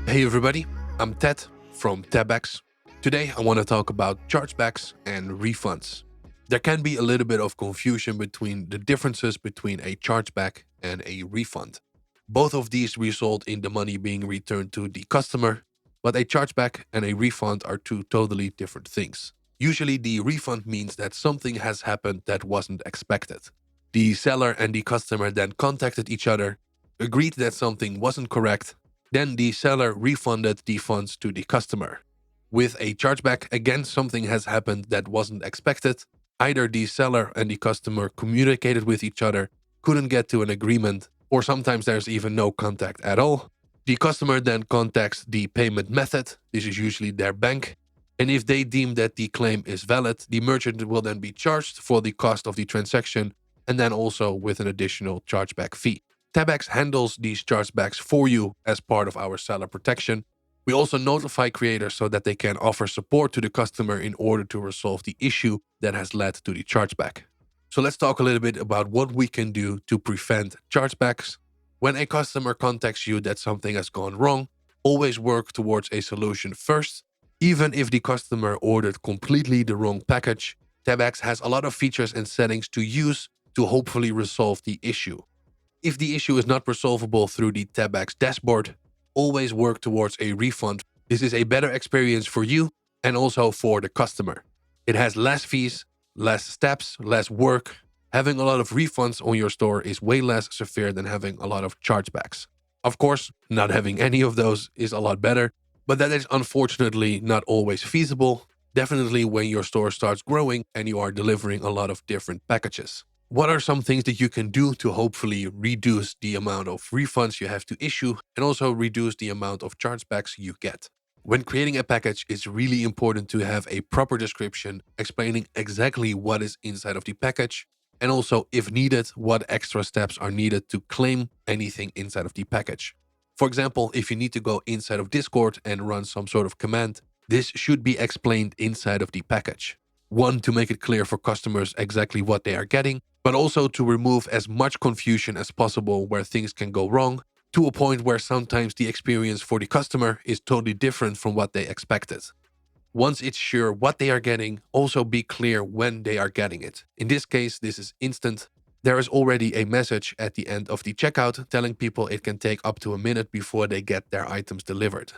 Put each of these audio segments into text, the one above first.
Hey everybody, I'm Ted from Tebex. Today I want to talk about chargebacks and refunds. There can be a little bit of confusion between the differences between a chargeback and a refund. Both of these result in the money being returned to the customer, but a chargeback and a refund are two totally different things. Usually the refund means that something has happened that wasn't expected. The seller and the customer then contacted each other, agreed that something wasn't correct, then the seller refunded the funds to the customer. With a chargeback, again, something has happened that wasn't expected. Either the seller and the customer communicated with each other, couldn't get to an agreement, or sometimes there's even no contact at all. The customer then contacts the payment method, this is usually their bank, and if they deem that the claim is valid, the merchant will then be charged for the cost of the transaction and then also with an additional chargeback fee. Tebex handles these chargebacks for you as part of our seller protection. We also notify creators so that they can offer support to the customer in order to resolve the issue that has led to the chargeback. So let's talk a little bit about what we can do to prevent chargebacks. When a customer contacts you that something has gone wrong, always work towards a solution first. Even if the customer ordered completely the wrong package, Tebex has a lot of features and settings to use to hopefully resolve the issue. If the issue is not resolvable through the Tebex dashboard, always work towards a refund. This is a better experience for you and also for the customer. It has less fees, less steps, less work. Having a lot of refunds on your store is way less severe than having a lot of chargebacks. Of course, not having any of those is a lot better, but that is unfortunately not always feasible, definitely when your store starts growing and you are delivering a lot of different packages. What are some things that you can do to hopefully reduce the amount of refunds you have to issue and also reduce the amount of chargebacks you get? When creating a package, it's really important to have a proper description explaining exactly what is inside of the package and also, if needed, what extra steps are needed to claim anything inside of the package. For example, if you need to go inside of Discord and run some sort of command, this should be explained inside of the package. One, to make it clear for customers exactly what they are getting, but also to remove as much confusion as possible where things can go wrong, to a point where sometimes the experience for the customer is totally different from what they expected. Once it's sure what they are getting, also be clear when they are getting it. In this case, this is instant. There is already a message at the end of the checkout telling people it can take up to a minute before they get their items delivered.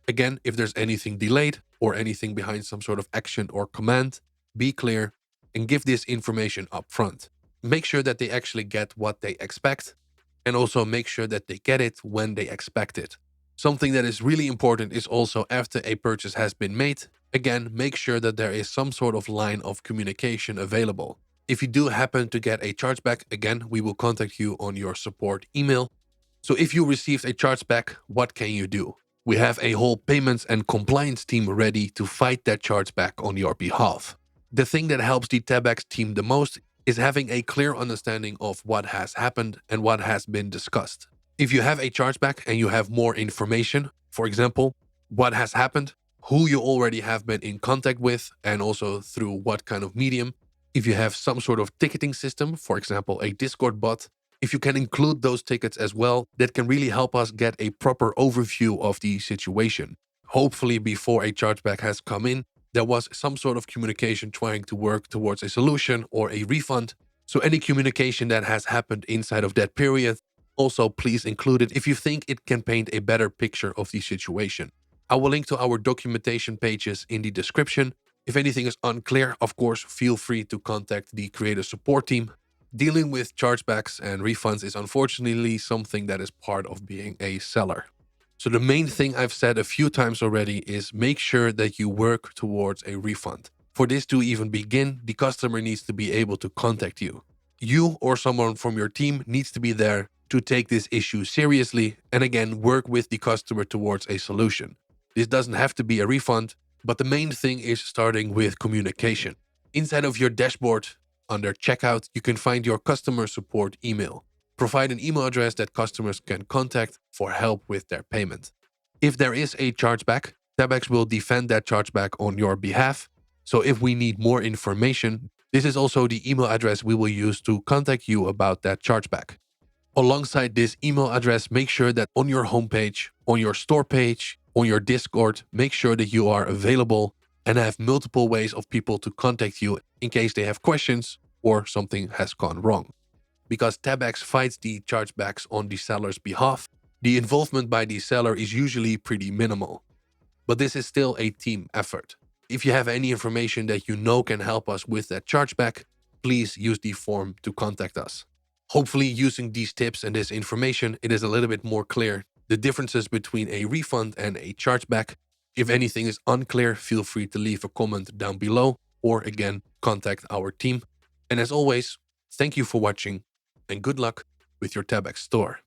Again, if there's anything delayed or anything behind some sort of action or command, be clear and give this information up front. Make sure that they actually get what they expect and also make sure that they get it when they expect it. Something that is really important is also after a purchase has been made, again, make sure that there is some sort of line of communication available. If you do happen to get a chargeback, again, we will contact you on your support email. So if you received a chargeback, what can you do? We have a whole payments and compliance team ready to fight that chargeback on your behalf. The thing that helps the Tebex team the most is having a clear understanding of what has happened and what has been discussed. If you have a chargeback and you have more information, for example, what has happened, who you already have been in contact with, and also through what kind of medium, if you have some sort of ticketing system, for example, a Discord bot, if you can include those tickets as well, that can really help us get a proper overview of the situation. Hopefully, before a chargeback has come in, there was some sort of communication trying to work towards a solution or a refund. So any communication that has happened inside of that period, also please include it if you think it can paint a better picture of the situation. I will link to our documentation pages in the description. If anything is unclear, of course, feel free to contact the creator support team. Dealing with chargebacks and refunds is unfortunately something that is part of being a seller. So the main thing I've said a few times already is make sure that you work towards a refund. For this to even begin, the customer needs to be able to contact you. You or someone from your team needs to be there to take this issue seriously and again work with the customer towards a solution. This doesn't have to be a refund, but the main thing is starting with communication. Inside of your dashboard, under checkout, you can find your customer support email. Provide an email address that customers can contact for help with their payment. If there is a chargeback, Tebex will defend that chargeback on your behalf. So if we need more information, this is also the email address we will use to contact you about that chargeback. Alongside this email address, make sure that on your homepage on your store page, on your Discord. Make sure that you are available and have multiple ways of people to contact you in case they have questions or something has gone wrong. Because Tebex fights the chargebacks on the seller's behalf, the involvement by the seller is usually pretty minimal. But this is still a team effort. If you have any information that you know can help us with that chargeback, please use the form to contact us. Hopefully, using these tips and this information, it is a little bit more clear the differences between a refund and a chargeback. If anything is unclear, feel free to leave a comment down below or again, contact our team. And as always, thank you for watching and good luck with your Tebex store.